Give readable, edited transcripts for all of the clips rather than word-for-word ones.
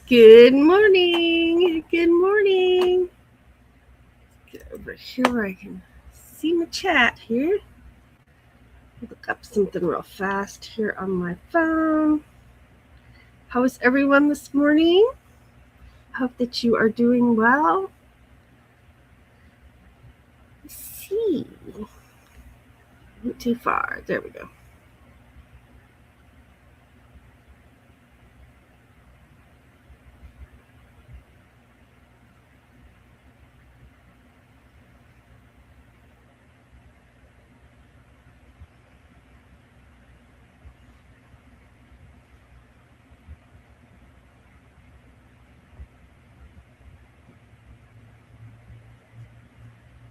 Good morning. Good morning. Get over here where I can see my chat here. Look up something real fast here on my phone. How is everyone this morning? Hope that you are doing well. Let's see. Not too far. There we go.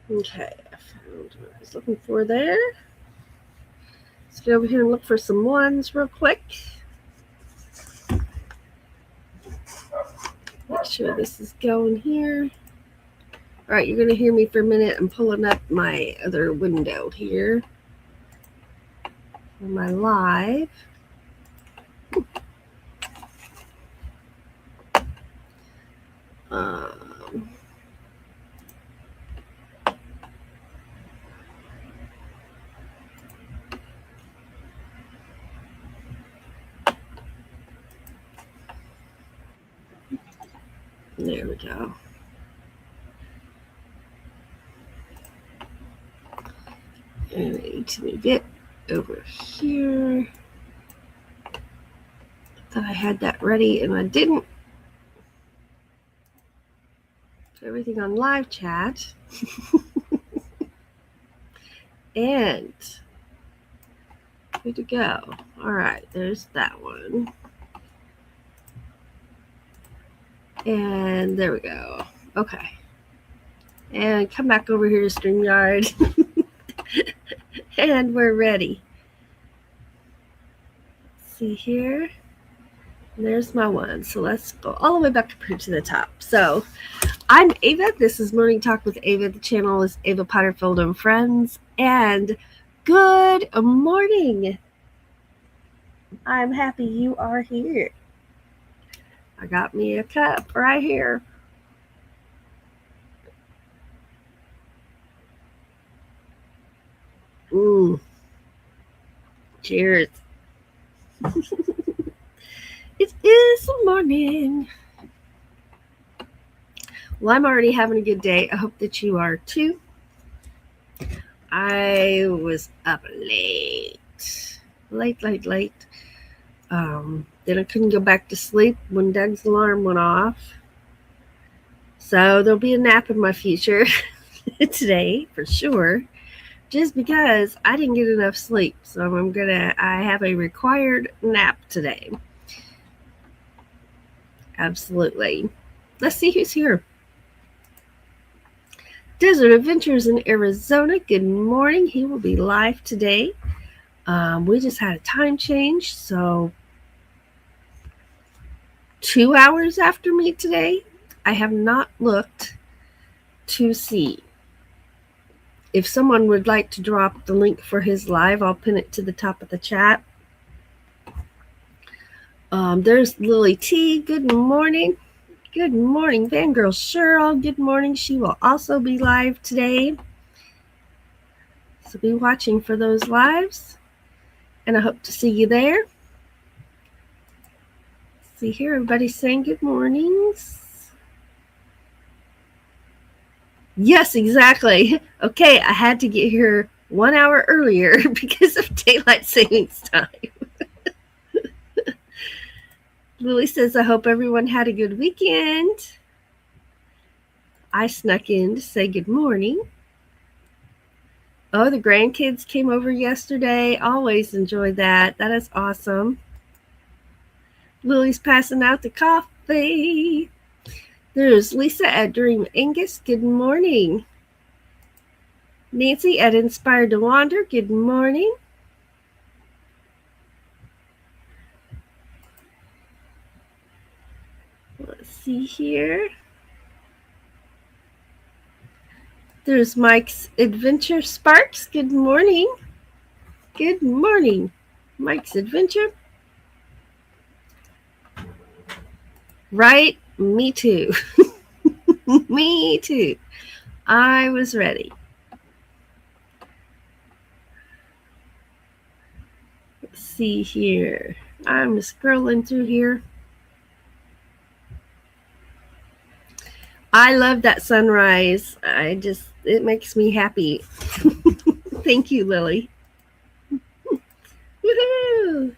Okay, I found what I was looking for there. Let's get over here and look for some ones real quick. Make sure this is going here. All right, you're going to hear me for a minute. I'm pulling up my other window here for my live. There we go. And I need to move it over here. Thought I had that ready and I didn't. Put everything on live chat. And good to go. All right, there's that one. And there we go. Okay. And come back over here to StreamYard. And we're ready. Let's see here. And there's my one. So let's go all the way back up here to the top. So I'm Ava. This is Morning Talk with Ava. The channel is Ava Potterfield and Friends. And good morning. I'm happy you are here. I got me a cup right here. Cheers. It is morning. Well, I'm already having a good day. I hope that you are too. I was up late. Then I couldn't go back to sleep when Doug's alarm went off. So there'll be a nap in my future today for sure. Just because I didn't get enough sleep. So I have a required nap today. Absolutely. Let's see who's here. Desert Adventures in Arizona. Good morning. He will be live today. We just had a time change, so 2 hours after me today. I have not looked to see. If someone would like to drop the link for his live, I'll pin it to the top of the chat. There's Lily T. Good morning. Good morning, Fangirl Cheryl. Good morning. She will also be live today. So be watching for those lives. And I hope to see you there. See here, everybody's saying good mornings. Yes, exactly. Okay, I had to get here 1 hour earlier because of daylight savings time. Lily says, I hope everyone had a good weekend. I snuck in to say good morning. Oh, the grandkids came over yesterday. Always enjoy that. That is awesome. Lily's passing out the coffee. There's Lisa at Dream Angus. Good morning. Nancy at Inspired to Wander. Good morning. Let's see here. There's Mike's Adventure Sparks. Good morning. Good morning, Mike's Adventure. Right? Me too. Me too. I was ready. Let's see here. I'm scrolling through here. I love that sunrise. It makes me happy. Thank you, Lily. Woohoo!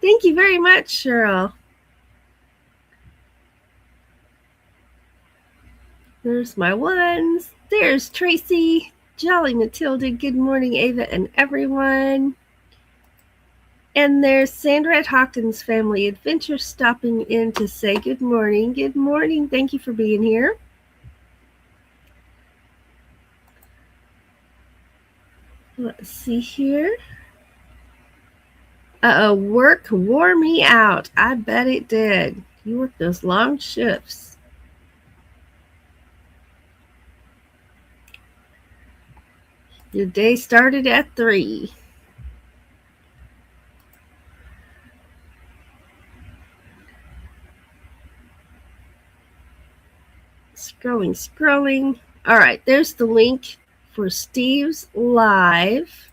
Thank you very much, Cheryl. There's my ones. There's Tracy. Jolly Matilda. Good morning, Ava and everyone. And there's Sandra at Hawkins Family Adventure stopping in to say good morning. Good morning. Thank you for being here. Let's see here. Work wore me out. I bet it did. You worked those long shifts. Your day started at 3. Scrolling. All right, there's the link for Steve's live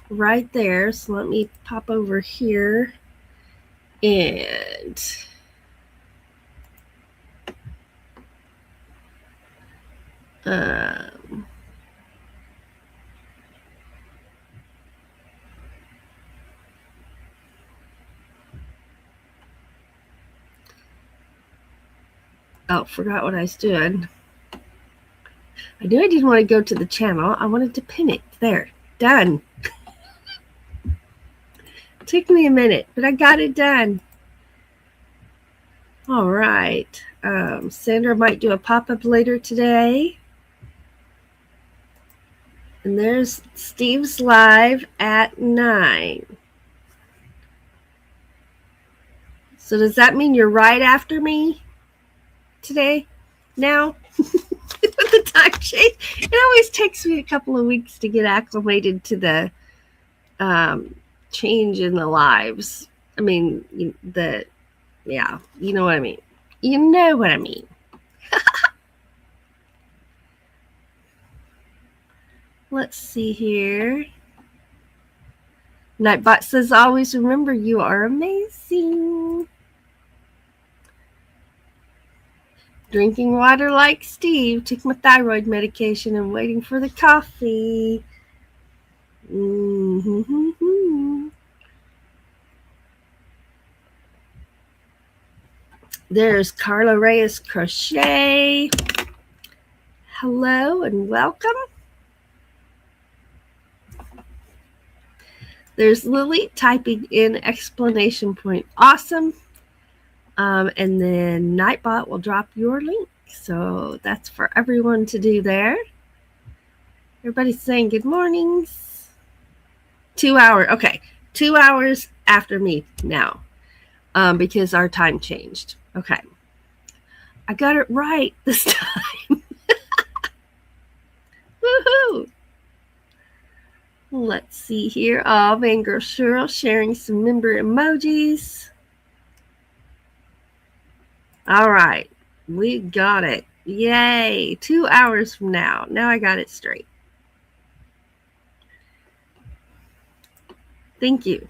right there. So let me pop over here and forgot what I was doing. I knew I didn't want to go to the channel. I wanted to pin it. There. Done. Took me a minute, but I got it done. All right. Sandra might do a pop-up later today. And there's Steve's live at 9. So does that mean you're right after me today? Now? With the time change? It always takes me a couple of weeks to get acclimated to the change in the lives. I mean, you know what I mean. You know what I mean. Let's see here. Nightbot says, always remember you are amazing. Drinking water like Steve. Took my thyroid medication and waiting for the coffee. Mm-hmm. There's Carla Reyes Crochet. Hello and welcome. There's Lily typing in exclamation point awesome. And then Nightbot will drop your link. So that's for everyone to do there. Everybody's saying good mornings. 2 hours. Okay. 2 hours after me now. Because our time changed. Okay. I got it right this time. Woohoo! Let's see here. Oh, Vangirl Cheryl sharing some member emojis. All right. We got it. Yay. 2 hours from now. Now I got it straight. Thank you.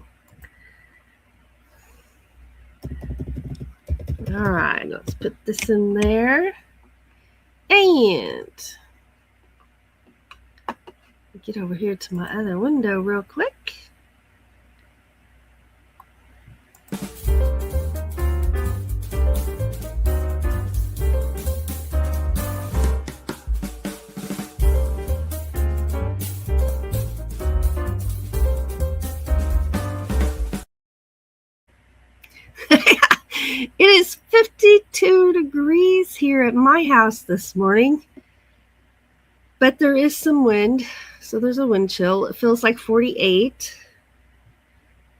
All right. Let's put this in there. And get over here to my other window real quick. It is 52 degrees here at my house this morning, but there is some wind, so there's a wind chill. It feels like 48,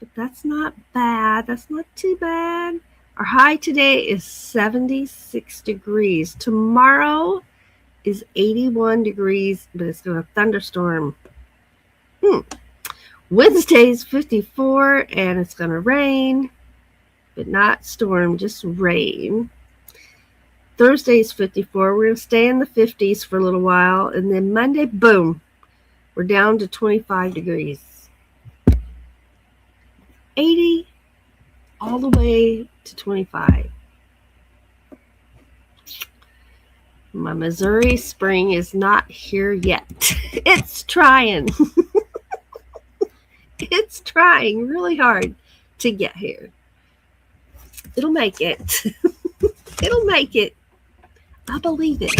but that's not bad. That's not too bad. Our high today is 76 degrees. Tomorrow is 81 degrees, but it's going to thunderstorm. Wednesday's 54, and it's going to rain. But not storm, just rain. Thursday is 54. We're going to stay in the 50s for a little while. And then Monday, boom, we're down to 25 degrees. 80 all the way to 25. My Missouri spring is not here yet. It's trying. It's trying really hard to get here. It'll make it. It'll make it. I believe it.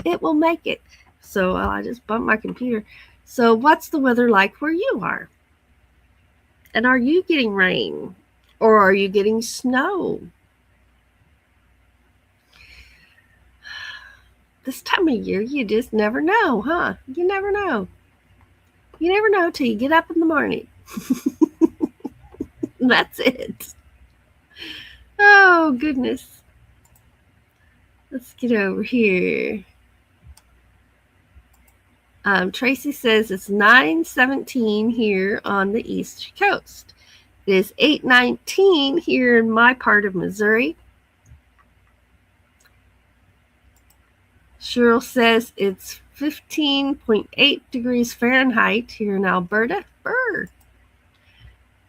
It will make it. So I just bumped my computer. So what's the weather like where you are? And are you getting rain? Or are you getting snow? This time of year, you just never know, huh? You never know. You never know till you get up in the morning. That's it. Oh, goodness. Let's get over here. Tracy says it's 9:17 here on the East Coast. It is 8:19 here in my part of Missouri. Cheryl says it's 15.8 degrees Fahrenheit here in Alberta. Brr.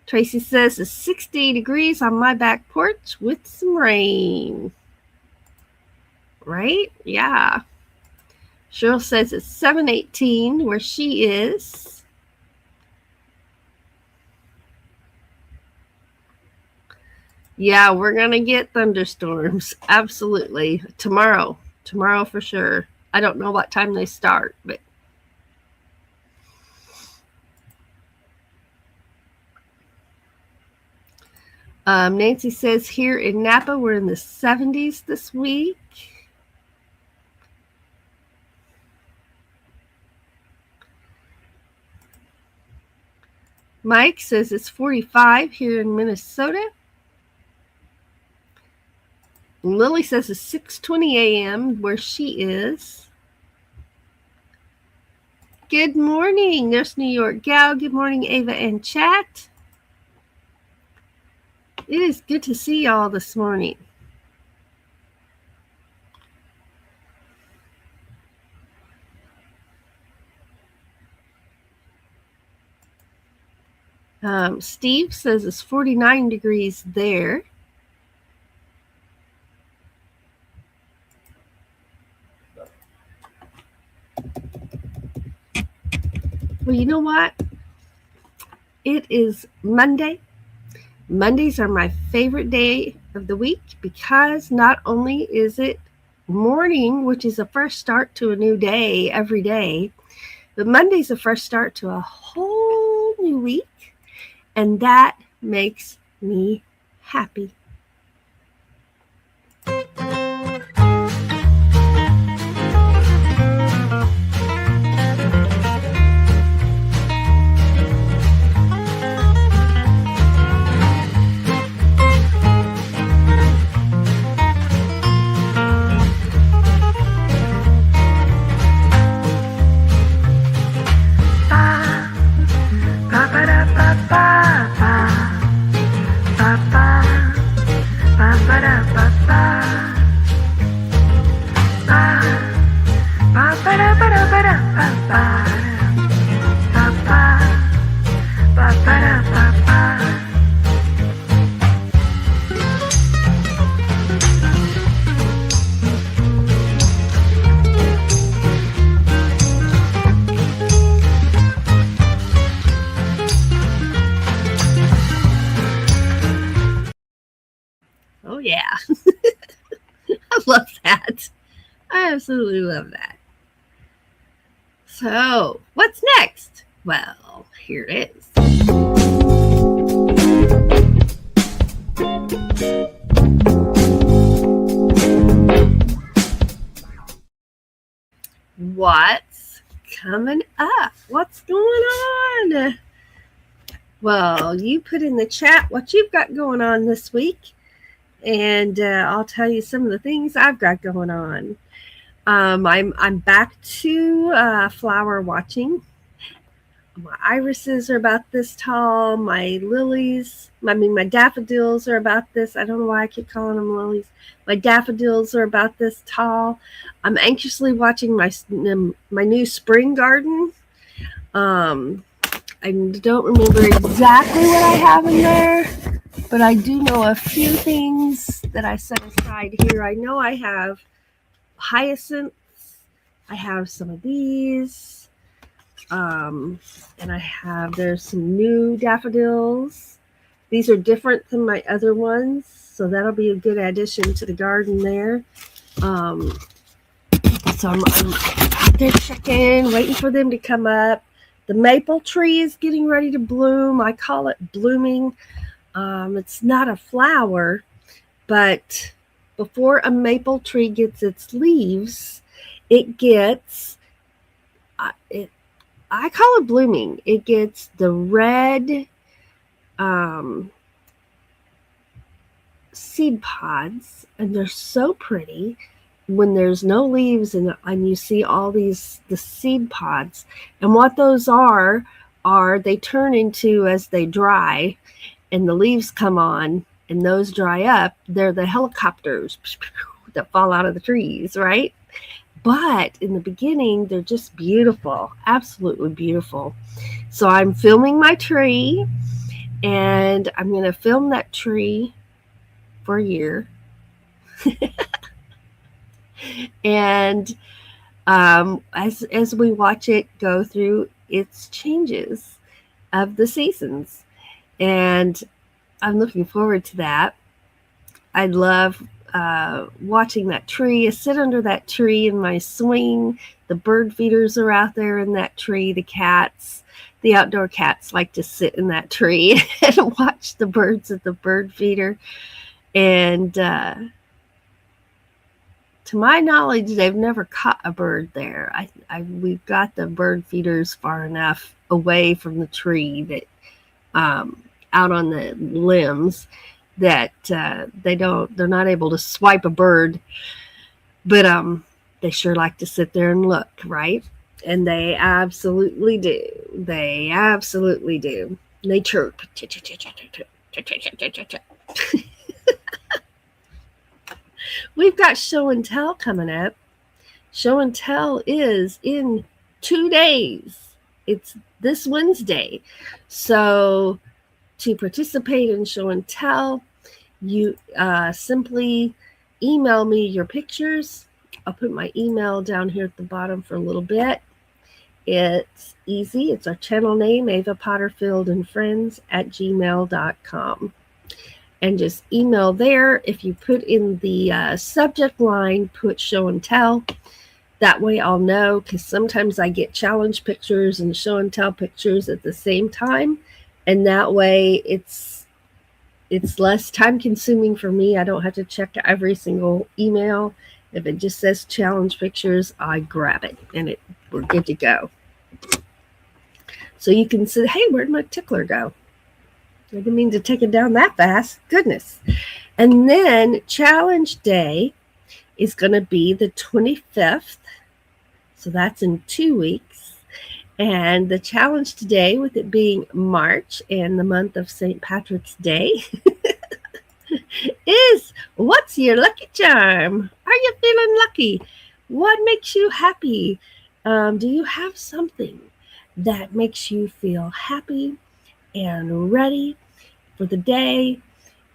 Tracy says it's 60 degrees on my back porch with some rain. Right? Yeah. Cheryl says it's 7:18 where she is. Yeah, we're going to get thunderstorms. Absolutely. Tomorrow for sure. I don't know what time they start, but Nancy says here in Napa, we're in the 70s this week. Mike says it's 45 here in Minnesota. Lily says it's 6:20 a.m. where she is. Good morning. There's New York Gal. Good morning, Ava and chat. It is good to see y'all this morning. Steve says it's 49 degrees there. Well, you know what? It is Monday. Mondays are my favorite day of the week because not only is it morning, which is a fresh start to a new day every day, but Monday's a fresh start to a whole new week, and that makes me happy. Oh, yeah. I love that. I absolutely love that. So, what's next? Well, here it is. What's coming up? What's going on? Well, you put in the chat what you've got going on this week, and I'll tell you some of the things I've got going on. I'm back to flower watching. My irises are about this tall. My my daffodils are about this. I don't know why I keep calling them lilies. My daffodils are about this tall. I'm anxiously watching my new spring garden. I don't remember exactly what I have in there, but I do know a few things that I set aside here. I know I have hyacinths. I have some of these. And there's some new daffodils. These are different than my other ones, so that'll be a good addition to the garden there. So I'm out there checking, waiting for them to come up. The maple tree is getting ready to bloom. I call it blooming. It's not a flower, but before a maple tree gets its leaves, it gets I call it blooming. It gets the red seed pods, and they're so pretty when there's no leaves and you see all the seed pods. And what those are they turn into, as they dry and the leaves come on and those dry up, they're the helicopters that fall out of the trees, right? But in the beginning, they're just beautiful, absolutely beautiful. So I'm filming my tree, and I'm going to film that tree for a year. And as we watch it go through its changes of the seasons, and I'm looking forward to that. I love watching that tree. I sit under that tree in my swing. The bird feeders are out there in that tree. The outdoor cats like to sit in that tree and watch the birds at the bird feeder. And to my knowledge, they've never caught a bird there. We've got the bird feeders far enough away from the tree that out on the limbs that they're not able to swipe a bird, but they sure like to sit there and look, right? And they absolutely do. They chirp. We've got show and tell coming up. Show and tell is in 2 days. It's this Wednesday. So to participate in show and tell, you simply email me your pictures. I'll put my email down here at the bottom for a little bit. It's easy. It's our channel name, Ava Potterfield and Friends @gmail.com. And just email there. If you put in the subject line, put show and tell. That way I'll know, because sometimes I get challenge pictures and show and tell pictures at the same time. And that way it's less time consuming for me. I don't have to check every single email. If it just says challenge pictures, I grab it and we're good to go. So you can say, hey, where'd my tickler go? I didn't mean to take it down that fast. Goodness. And then challenge day is going to be the 25th. So that's in 2 weeks. And the challenge today, with it being March and the month of St. Patrick's Day, is what's your lucky charm? Are you feeling lucky? What makes you happy? Do you have something that makes you feel happy and ready for the day?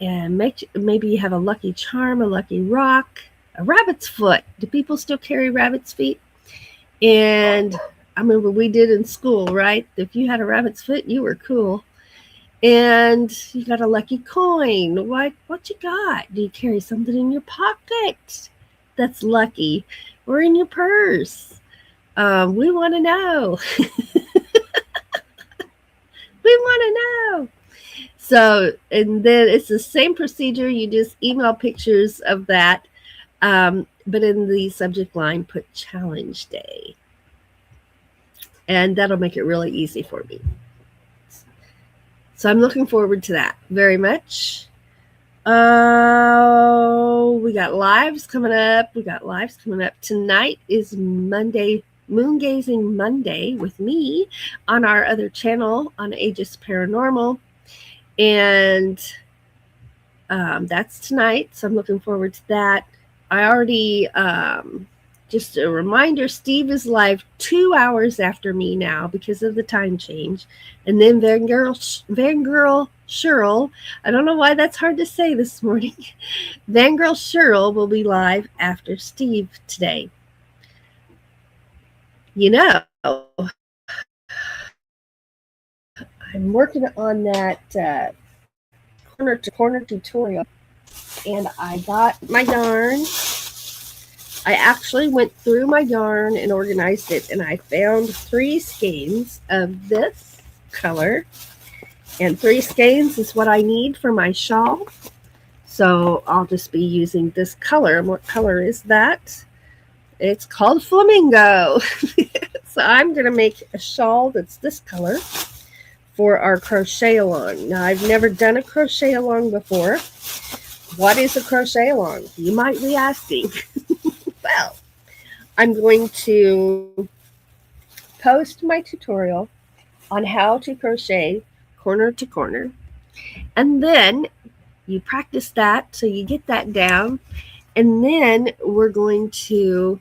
And maybe you have a lucky charm, a lucky rock, a rabbit's foot. Do people still carry rabbit's feet? And I remember we did in school, right? If you had a rabbit's foot, you were cool. And you got a lucky coin. What you got? Do you carry something in your pocket that's lucky, or in your purse? We want to know. We want to know. So, and then it's the same procedure. You just email pictures of that, but in the subject line, put challenge day. And that'll make it really easy for me. So I'm looking forward to that very much. We got lives coming up. Tonight is Monday Moon Gazing Monday with me on our other channel on Aegis Paranormal. And that's tonight, so I'm looking forward to that. I already, just a reminder, Steve is live 2 hours after me now because of the time change. And then Vangirl Cheryl, I don't know why that's hard to say this morning. Vangirl Cheryl will be live after Steve today. You know, I'm working on that corner to corner tutorial, and I got my yarn. I actually went through my yarn and organized it, and I found 3 skeins of this color, and 3 skeins is what I need for my shawl. So I'll just be using this color. And what color is that? It's called Flamingo. So I'm going to make a shawl that's this color for our crochet along. Now, I've never done a crochet along before. What is a crochet along? You might be asking. Well, I'm going to post my tutorial on how to crochet corner to corner. And then you practice that so you get that down. And then we're going to,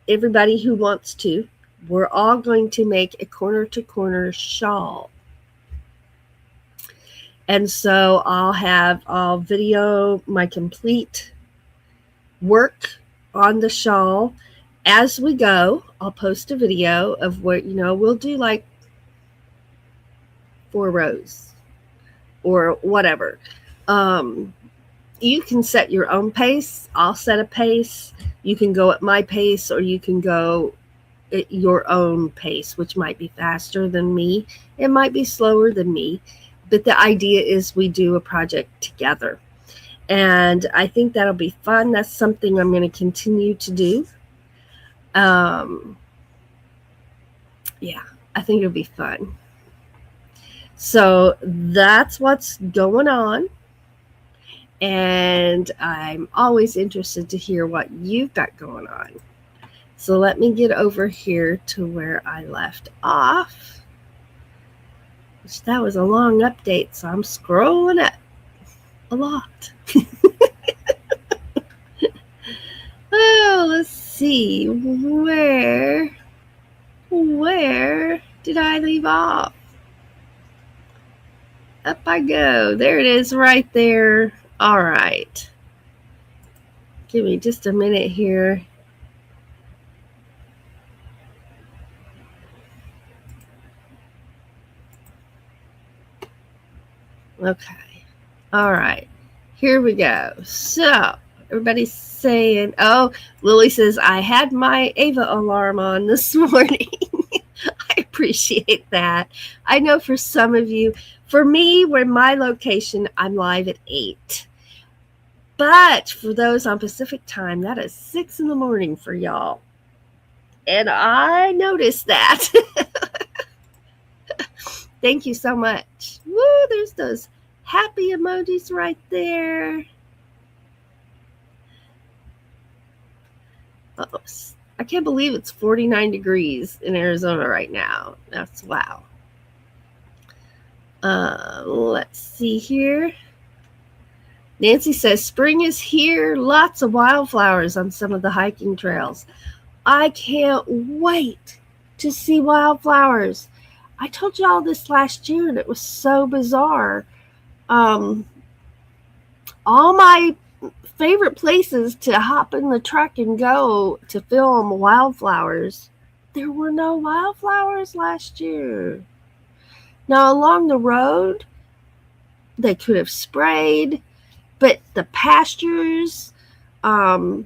everybody who wants to, we're all going to make a corner to corner shawl. And so I'll video my complete work on the shawl as we go. I'll post a video of what, we'll do like 4 rows or whatever. You can set your own pace. I'll set a pace. You can go at my pace, or you can go at your own pace, which might be faster than me. It might be slower than me. But the idea is we do a project together. And I think that'll be fun. That's something I'm going to continue to do. Yeah, I think it'll be fun. So that's what's going on. And I'm always interested to hear what you've got going on. So let me get over here to where I left off. Which that was a long update, so I'm scrolling up a lot. Oh, let's see. Where did I leave off? Up I go. There it is right there. All right. Give me just a minute here. Okay. All right. Here we go. So, everybody's saying, oh, Lily says, I had my Ava alarm on this morning. I appreciate that. I know for some of you, for me, where my location, I'm live at 8. But for those on Pacific time, that is 6 in the morning for y'all. And I noticed that. Thank you so much. Woo, there's those happy emojis right there. Oh, I can't believe it's 49 degrees in Arizona right now. That's wow. Let's see here. Nancy says, spring is here. Lots of wildflowers on some of the hiking trails. I can't wait to see wildflowers. I told you all this last year, and it was so bizarre. All my favorite places to hop in the truck and go to film wildflowers, there were no wildflowers last year. Now, along the road, they could have sprayed, but the pastures, out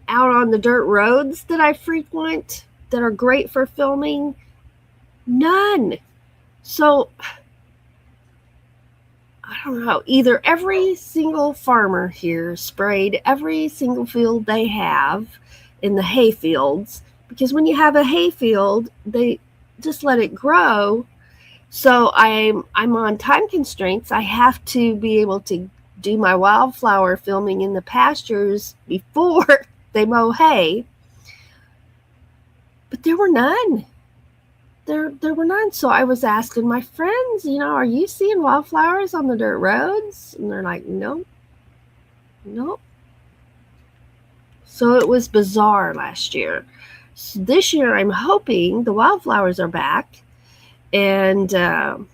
on the dirt roads that I frequent that are great for filming, none. So, I don't know, either every single farmer here sprayed every single field they have in the hay fields, because when you have a hay field, they just let it grow. So I'm on time constraints. I have to be able to do my wildflower filming in the pastures before they mow hay. but there were none. There were none. So I was asking my friends, are you seeing wildflowers on the dirt roads? And they're like, nope. So it was bizarre last year. So this year, I'm hoping the wildflowers are back, and I'll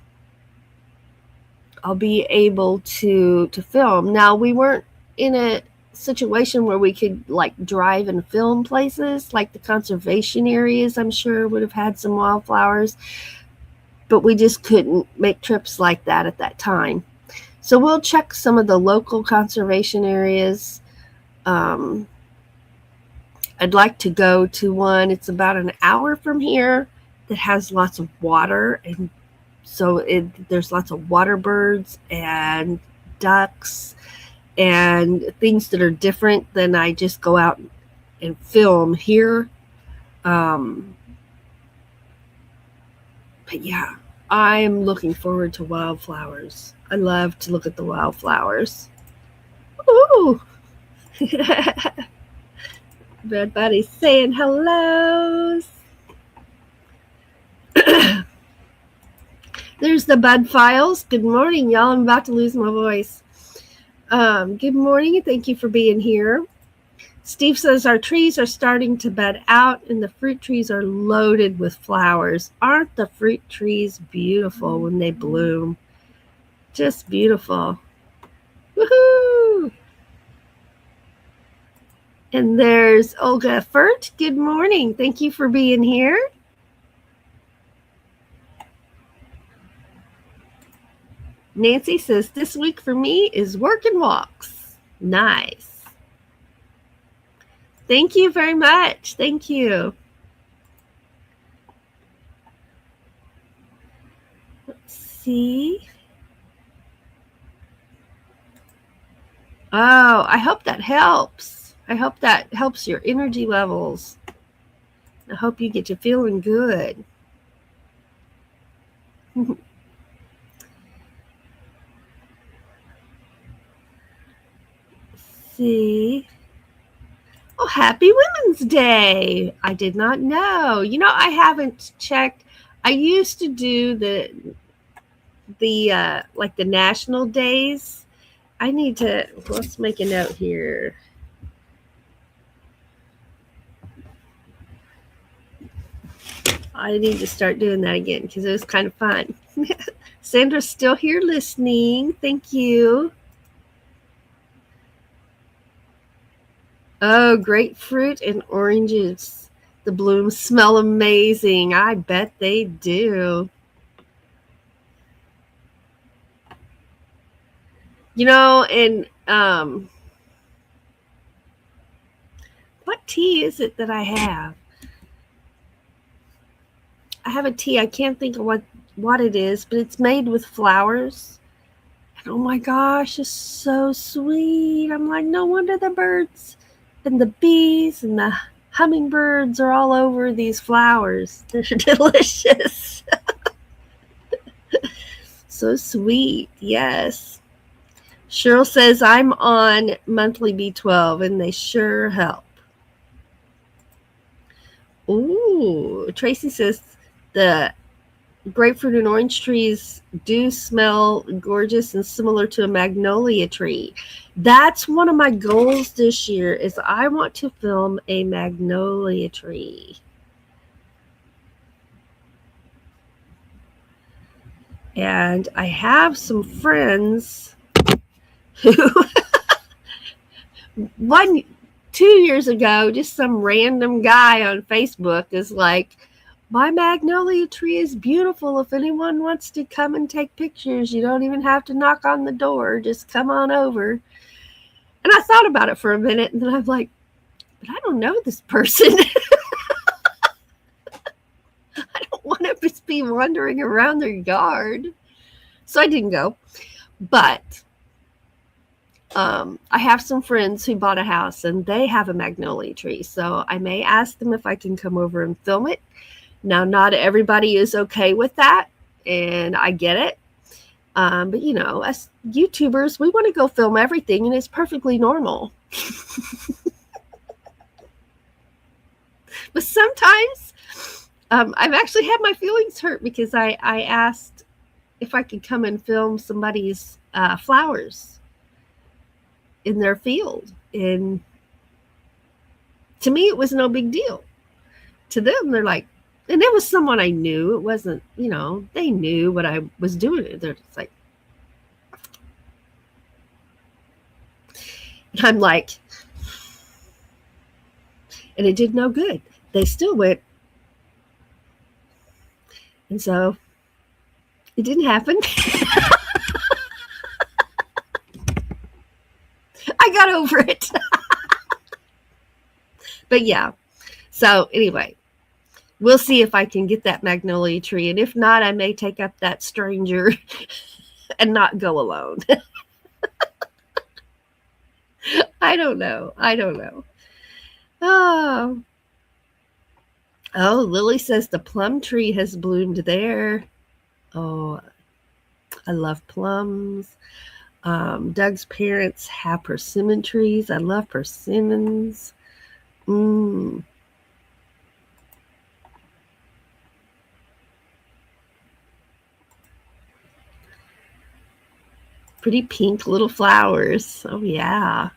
be able to film. Now, we weren't in a situation where we could drive and film places, like the conservation areas. I'm sure would have had some wildflowers, but we just couldn't make trips like that at that time. So we'll check some of the local conservation areas. I'd like to go to one. It's about an hour from here that has lots of water, and so there's lots of water birds and ducks and things that are different than I just go out and film here. But yeah, I'm looking forward to wildflowers. I love to look at the wildflowers. Ooh! Everybody's saying hellos. There's the Bud Files. Good morning, y'all. I'm about to lose my voice. Good morning, and thank you for being here. Steve says our trees are starting to bud out, and the fruit trees are loaded with flowers. Aren't the fruit trees beautiful when they bloom? Just beautiful. Woohoo! And there's Olga Furt. Good morning. Thank you for being here. Nancy says, this week for me is work and walks. Nice. Thank you very much. Thank you. Let's see. Oh, I hope that helps. I hope that helps your energy levels. I hope you get to feeling good. Let's see. Oh, happy Women's Day. I did not know. I haven't checked. I used to do the national days. I need to, let's make a note here. I need to start doing that again because it was kind of fun. Sandra's still here listening. Thank you. Oh, grapefruit and oranges. The blooms smell amazing. I bet they do. And what tea is it that I have? I have a tea. I can't think of what it is, but it's made with flowers. And oh my gosh, it's so sweet. I'm like, no wonder the birds and the bees and the hummingbirds are all over these flowers. They're delicious. So sweet. Yes. Cheryl says, I'm on monthly B12 and they sure help. Ooh, Tracy says the grapefruit and orange trees do smell gorgeous and similar to a magnolia tree. That's one of my goals this year is I want to film a magnolia tree. And I have some friends who 2 years ago, just some random guy on Facebook is like, my magnolia tree is beautiful. If anyone wants to come and take pictures, you don't even have to knock on the door. Just come on over. And I thought about it for a minute, and then I'm like, but I don't know this person. I don't want to just be wandering around their yard. So I didn't go. But I have some friends who bought a house, and they have a magnolia tree. So I may ask them if I can come over and film it. Now, not everybody is okay with that, and I get it. But, as YouTubers, we want to go film everything, and it's perfectly normal. But sometimes I've actually had my feelings hurt because I asked if I could come and film somebody's flowers in their field. And to me, it was no big deal. To them, they're like, and it was someone I knew. It wasn't, they knew what I was doing. They're just like, and I'm like, and it did no good. They still went. And so it didn't happen. I got over it. But yeah. So anyway, we'll see if I can get that magnolia tree. And if not, I may take up that stranger and not go alone. I don't know. Oh. Oh, Lily says the plum tree has bloomed there. Oh, I love plums. Doug's parents have persimmon trees. I love persimmons. Pretty pink little flowers. Oh, yeah.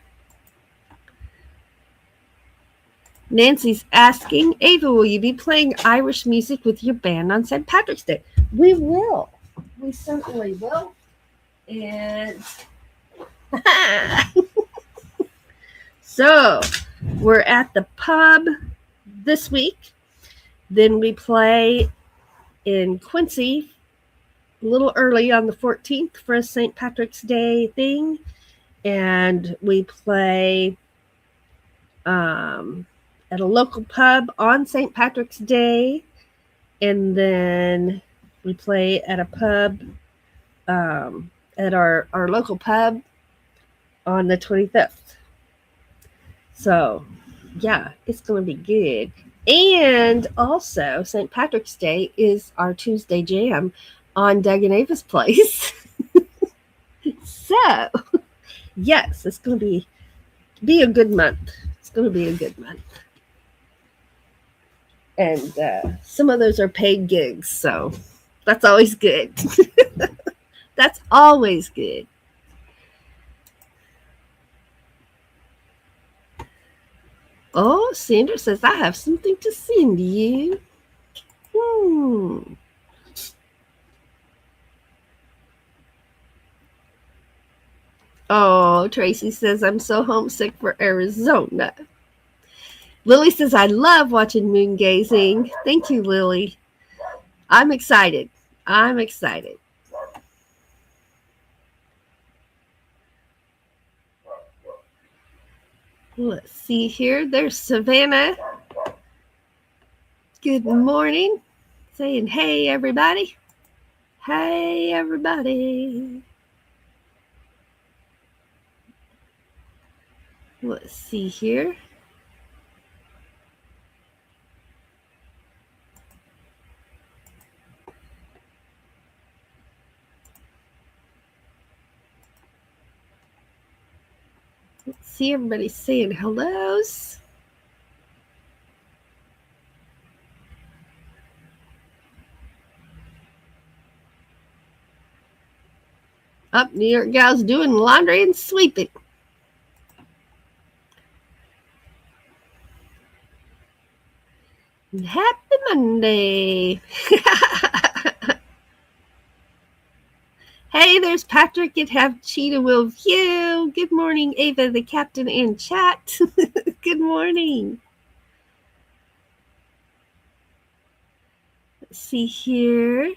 Nancy's asking, Ava, will you be playing Irish music with your band on St. Patrick's Day? We will. We certainly will. And so we're at the pub this week. Then we play in Quincy a little early on the 14th for a St. Patrick's Day thing. And we play at a local pub on St. Patrick's Day. And then we play at a pub, at our local pub on the 25th. So, yeah, it's going to be good. And also, St. Patrick's Day is our Tuesday jam on Doug and Ava's place. So, yes, it's going to be a good month. It's going to be a good month. And some of those are paid gigs, so that's always good. That's always good. Oh, Sandra says, I have something to send you. Oh, Tracy says, I'm so homesick for Arizona. Lily says, I love watching moon gazing. Thank you, Lily. I'm excited. Let's see here. There's Savannah. Good morning. Saying, hey, everybody. Hey, everybody. Let's see here. Let's see everybody saying hellos. Up, New York gals doing laundry and sweeping. Happy Monday. Hey, there's Patrick at Have Cheetah Will View. Good morning, Ava, the captain, and chat. Good morning. Let's see here.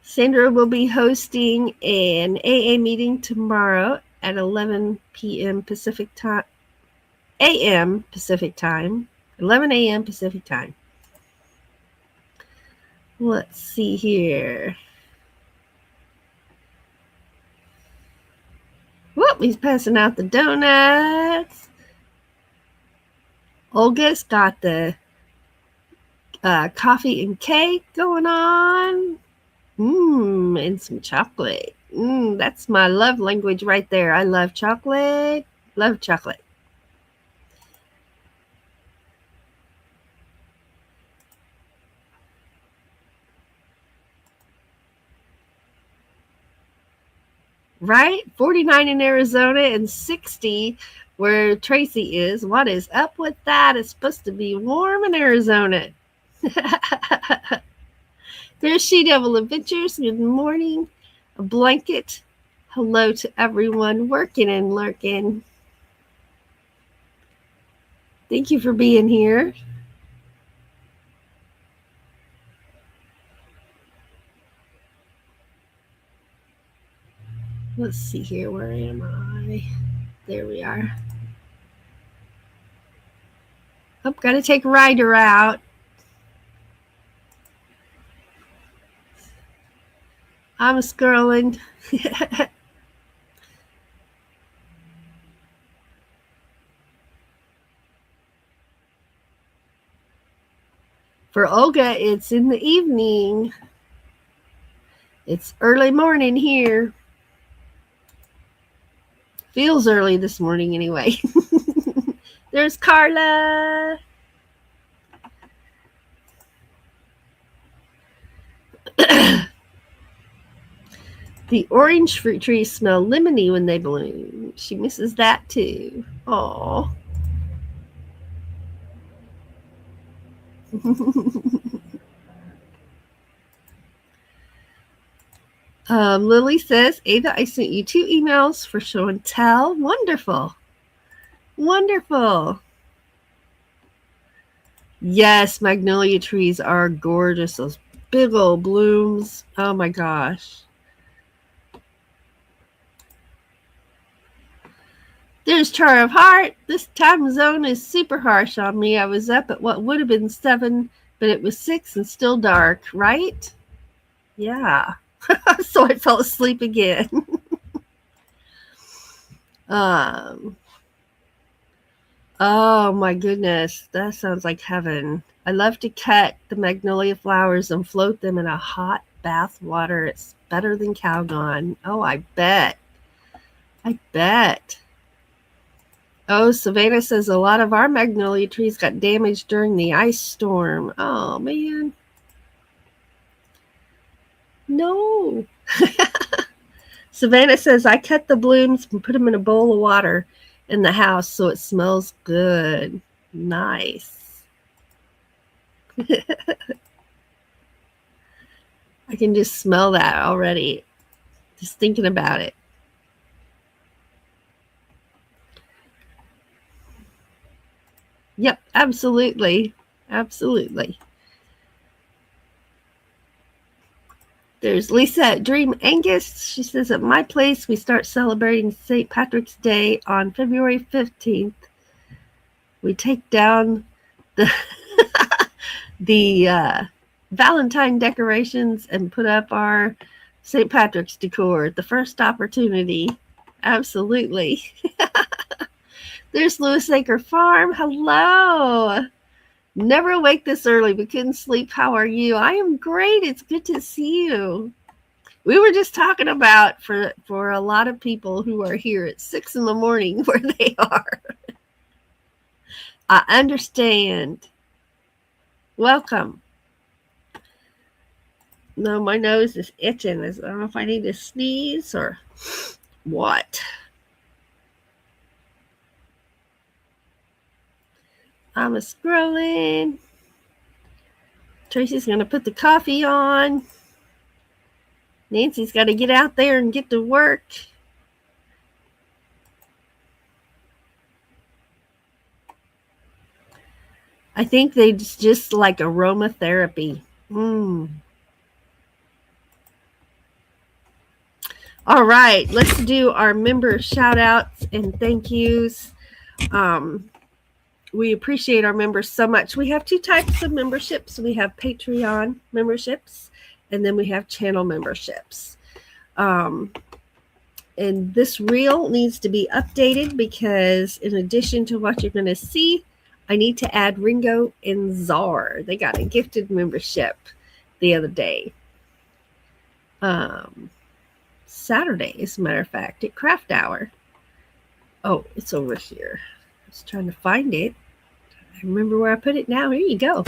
Sandra will be hosting an AA meeting tomorrow at 11 p.m. Pacific time. A.M. Pacific time. 11 a.m. Pacific time. Let's see here. Whoop, he's passing out the donuts. Olga's got the coffee and cake going on. And some chocolate. That's my love language right there. I love chocolate. Love chocolate. right? 49 in Arizona and 60 where Tracy is. What is up with that? It's supposed to be warm in Arizona. There's She Devil Adventures. Good morning. A blanket. Hello to everyone working and lurking. Thank you for being here. Let's see here. Where am I? There we are. I've got to take Ryder out. I'm scrolling. For Olga, it's in the evening. It's early morning here. Feels early this morning anyway. There's Carla. The orange fruit trees smell lemony when they bloom. She misses that too. Aww. Lily says, Ava, I sent you 2 emails for show and tell. Wonderful. Wonderful. Yes, magnolia trees are gorgeous. Those big old blooms. Oh my gosh. There's Char of Heart. This time zone is super harsh on me. I was up at what would have been 7, but it was 6 and still dark, right? Yeah. So I fell asleep again. Oh my goodness. That sounds like heaven. I love to cut the magnolia flowers and float them in a hot bath water. It's better than Calgon. Oh, I bet. I bet. Oh, Savannah says a lot of our magnolia trees got damaged during the ice storm. Oh, man. No. Savannah says, I cut the blooms and put them in a bowl of water in the house so it smells good. Nice. I can just smell that already. Just thinking about it. Yep, absolutely. Absolutely. There's Lisa at Dream Angus. She says, at my place, we start celebrating St. Patrick's Day on February 15th. We take down the Valentine decorations and put up our St. Patrick's decor at the first opportunity. Absolutely. There's Lewis Acre Farm. Hello. Never awake this early, but couldn't sleep. How are you? I am great. It's good to see you. We were just talking about for a lot of people who are here at 6 in the morning where they are. I understand. Welcome. No, my nose is itching. I don't know if I need to sneeze or what. I'm scrolling. Tracy's going to put the coffee on. Nancy's got to get out there and get to work. I think they just like aromatherapy. All right, let's do our member shout outs and thank yous. We appreciate our members so much. We have 2 types of memberships. We have Patreon memberships, and then we have channel memberships. And this reel needs to be updated because in addition to what you're going to see, I need to add Ringo and Czar. They got a gifted membership the other day. Saturday, as a matter of fact, at Craft Hour. Oh, it's over here. I was trying to find it. I remember where I put it now. Here you go.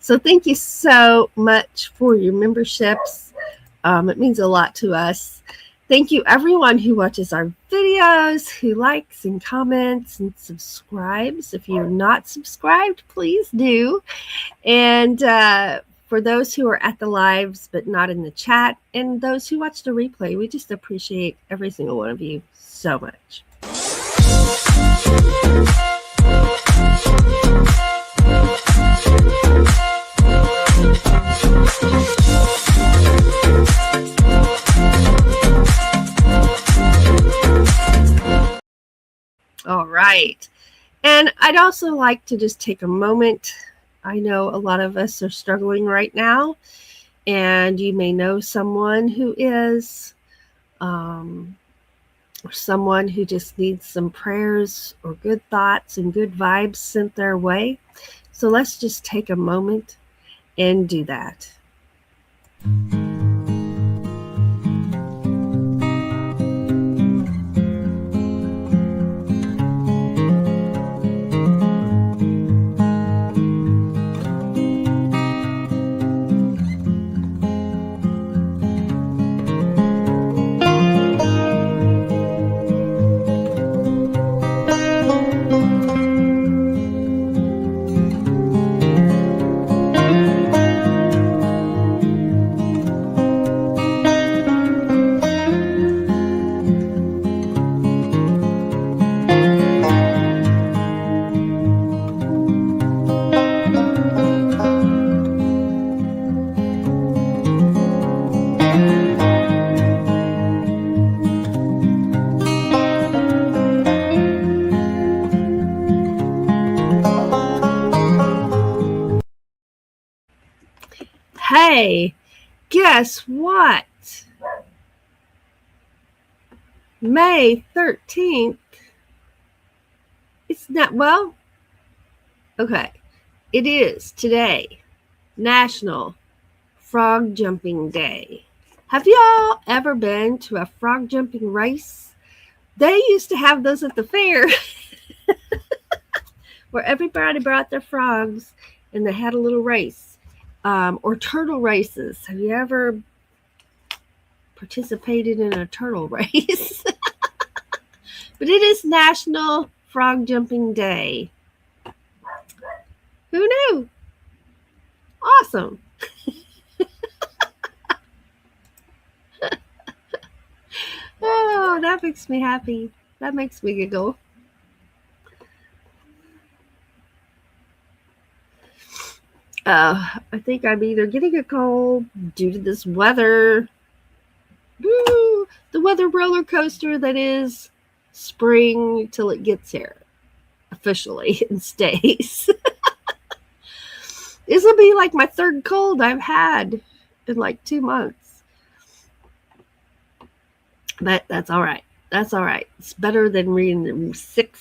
So thank you so much for your memberships. It means a lot to us. Thank you, everyone who watches our videos, who likes and comments and subscribes. If you're not subscribed, please do. And for those who are at the lives but not in the chat, and those who watch the replay, we just appreciate every single one of you so much. All right. And I'd also like to just take a moment. I know a lot of us are struggling right now, and you may know someone who is, or someone who just needs some prayers or good thoughts and good vibes sent their way. So let's just take a moment and do that. Hey, guess what? May 13th. It's not, well, okay. It is today, National Frog Jumping Day. Have y'all ever been to a frog jumping race? They used to have those at the fair where everybody brought their frogs and they had a little race. Or turtle races. Have you ever participated in a turtle race? But it is National Frog Jumping Day. Who knew? Awesome. Oh, that makes me happy. That makes me giggle. I think I'm either getting a cold due to this weather. Woo, the weather roller coaster that is spring till it gets here officially and stays. This will be like my third cold I've had in like 2 months. But that's all right. That's all right. It's better than reading sick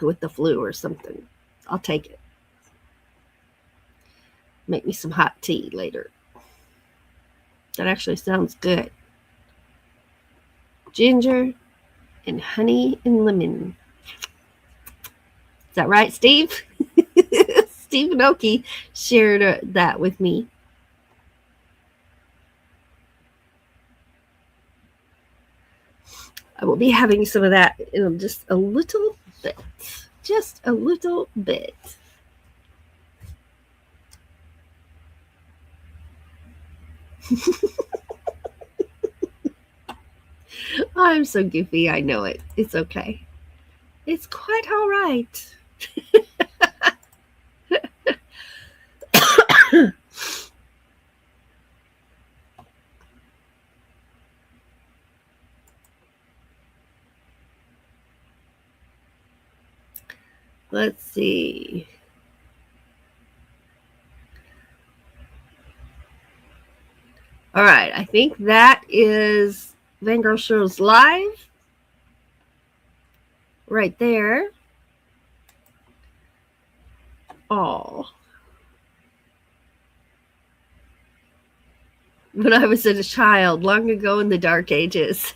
with the flu or something. I'll take it. Make me some hot tea later. That actually sounds good. Ginger and honey and lemon. Is that right, Steve? Steve Inoki shared that with me. I will be having some of that in just a little bit. Just a little bit. I'm so goofy. I know it. It's okay. It's quite all right. Let's see. All right. I think that is Vanguard Shows Live. Right there. Oh. When I was a child, long ago in the dark ages.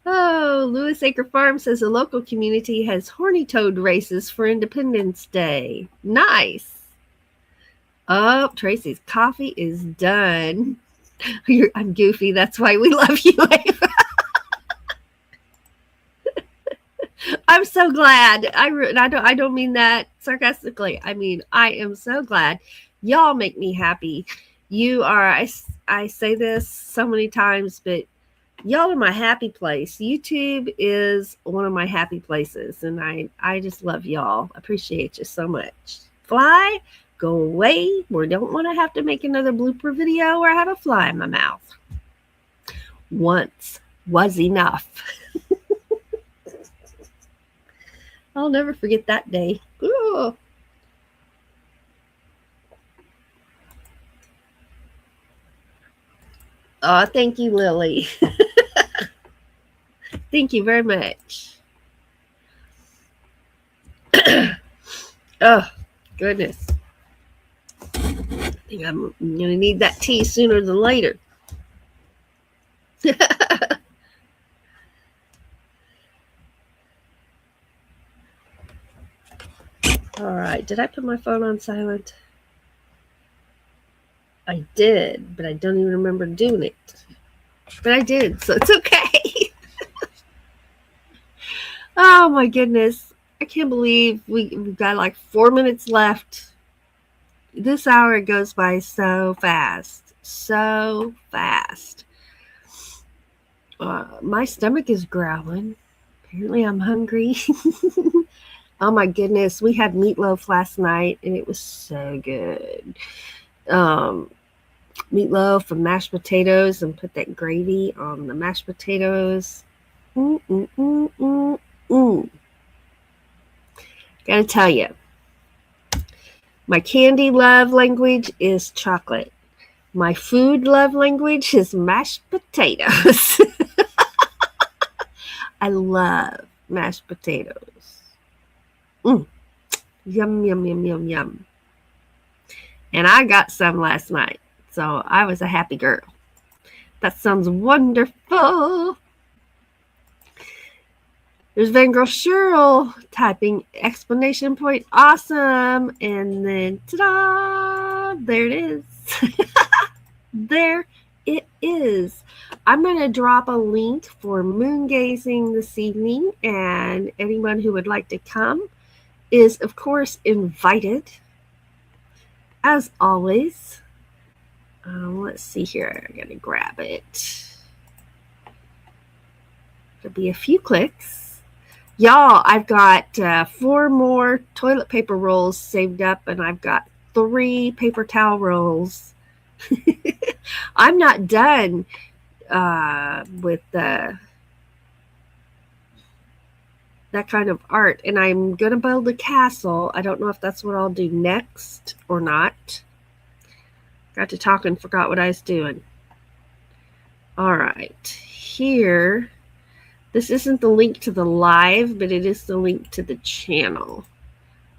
Oh, Lewis Acre Farm says the local community has horny toad races for Independence Day. Nice. Oh, Tracy's coffee is done. I'm goofy. That's why we love you, Ava. I'm so glad. I don't mean that sarcastically. I mean, I am so glad. Y'all make me happy. You are. I say this so many times, but y'all are my happy place. YouTube is one of my happy places, and I just love y'all. Appreciate you so much. Fly, go away. We don't want to have to make another blooper video or have a fly in my mouth. Once was enough. I'll never forget that day. Ooh. Oh, thank you, Lily. Thank you very much. Oh, goodness. I think I'm going to need that tea sooner than later. All right. Did I put my phone on silent? I did, but I don't even remember doing it. But I did, so it's okay. Oh, my goodness. I can't believe we've got like 4 minutes left. This hour goes by so fast. So fast. My stomach is growling. Apparently, I'm hungry. Oh my goodness, we had meatloaf last night, and it was so good. Meatloaf and mashed potatoes, and put that gravy on the mashed potatoes. Gotta tell you, my candy love language is chocolate. My food love language is mashed potatoes. I love mashed potatoes. Yum, yum, yum, yum, yum. And I got some last night, so I was a happy girl. That sounds wonderful. There's Van Girl Cheryl typing exclamation point awesome. And then ta-da! There it is. There it is. I'm going to drop a link for moon gazing this evening, and anyone who would like to come is, of course, invited. As always, let's see here. I got to grab it. There'll be a few clicks. Y'all, I've got 4 more toilet paper rolls saved up, and I've got 3 paper towel rolls. I'm not done with that kind of art, and I'm going to build a castle. I don't know if that's what I'll do next or not. Got to talk and forgot what I was doing. All right, here. This isn't the link to the live, but it is the link to the channel.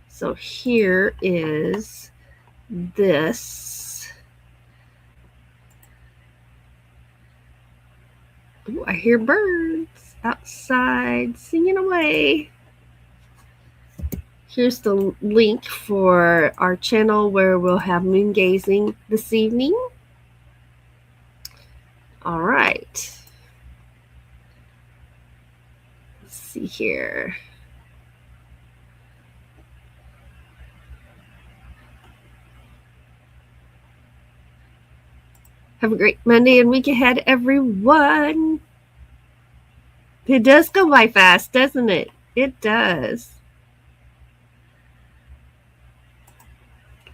So here is this. Ooh, I hear birds outside singing away. Here's the link for our channel where we'll have moon gazing this evening. All right. Let's see here. Have a great Monday and week ahead, everyone. It does go by fast, doesn't it? It does.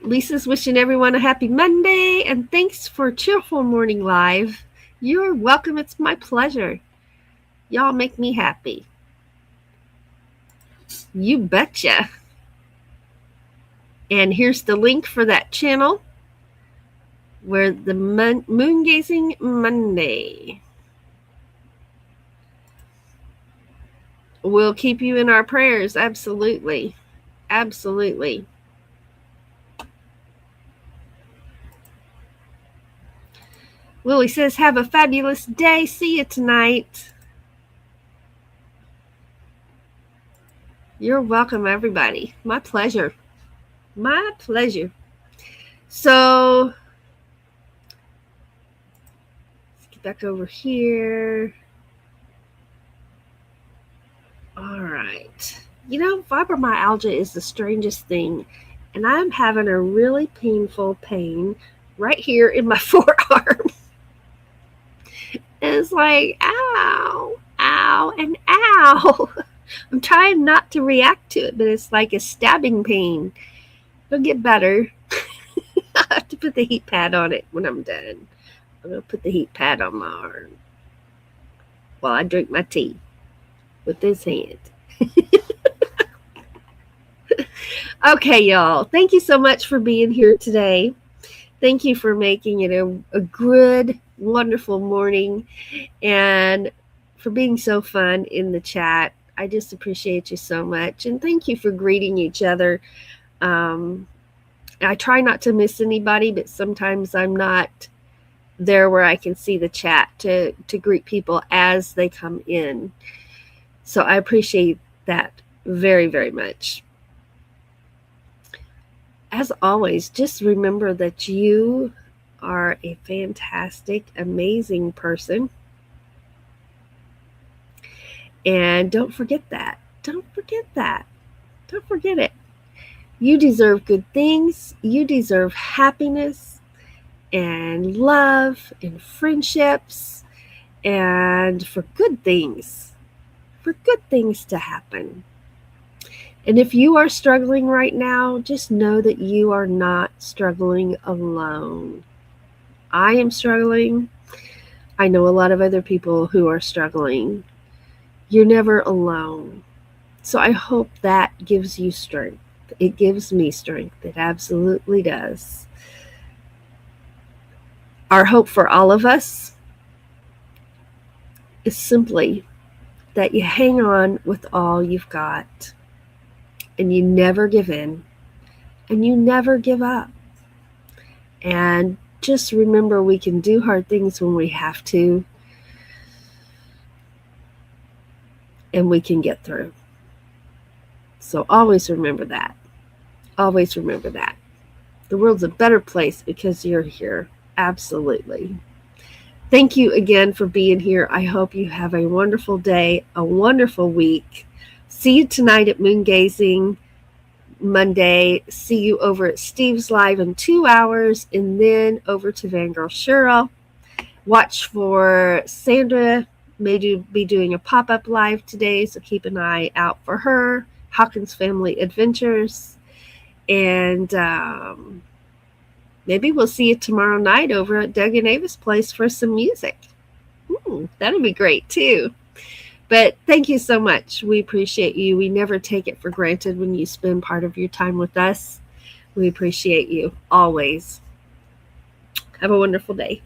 Lisa's wishing everyone a happy Monday, and thanks for a cheerful morning live. You're welcome. It's my pleasure. Y'all make me happy. You betcha. And here's the link for that channel where the moon gazing Monday. We'll keep you in our prayers. Absolutely. Absolutely. Lily says, have a fabulous day. See you tonight. You're welcome, everybody. My pleasure. My pleasure. So, let's get back over here. All right. Fibromyalgia is the strangest thing, and I'm having a really painful pain right here in my forearm. And it's like, ow, ow, and ow. I'm trying not to react to it, but it's like a stabbing pain. It'll get better. I have to put the heat pad on it when I'm done. I'm going to put the heat pad on my arm while I drink my tea with this hand. Okay, y'all. Thank you so much for being here today. Thank you for making it a good, wonderful morning and for being so fun in the chat. I just appreciate you so much. And thank you for greeting each other. I try not to miss anybody, but sometimes I'm not there where I can see the chat to greet people as they come in. So I appreciate that very, very much. As always, just remember that you are a fantastic, amazing person. And don't forget that. Don't forget that. Don't forget it. You deserve good things. You deserve happiness and love and friendships and for good things to happen. And if you are struggling right now, just know that you are not struggling alone. I am struggling. I know a lot of other people who are struggling. You're never alone. So I hope that gives you strength. It gives me strength. It absolutely does. Our hope for all of us is simply that you hang on with all you've got. And you never give in, and you never give up. And just remember, we can do hard things when we have to, and we can get through. So always remember that. Always remember that. The world's a better place because you're here. Absolutely. Thank you again for being here. I hope you have a wonderful day, a wonderful week. See you tonight at Moon Gazing Monday. See you over at Steve's Live in 2 hours, and then over to Fangirl Cheryl. Watch for Sandra. May be doing a pop-up live today, so keep an eye out for her. Hawkins Family Adventures. And maybe we'll see you tomorrow night over at Doug and Ava's place for some music. That'll be great too. But thank you so much. We appreciate you. We never take it for granted when you spend part of your time with us. We appreciate you always. Have a wonderful day.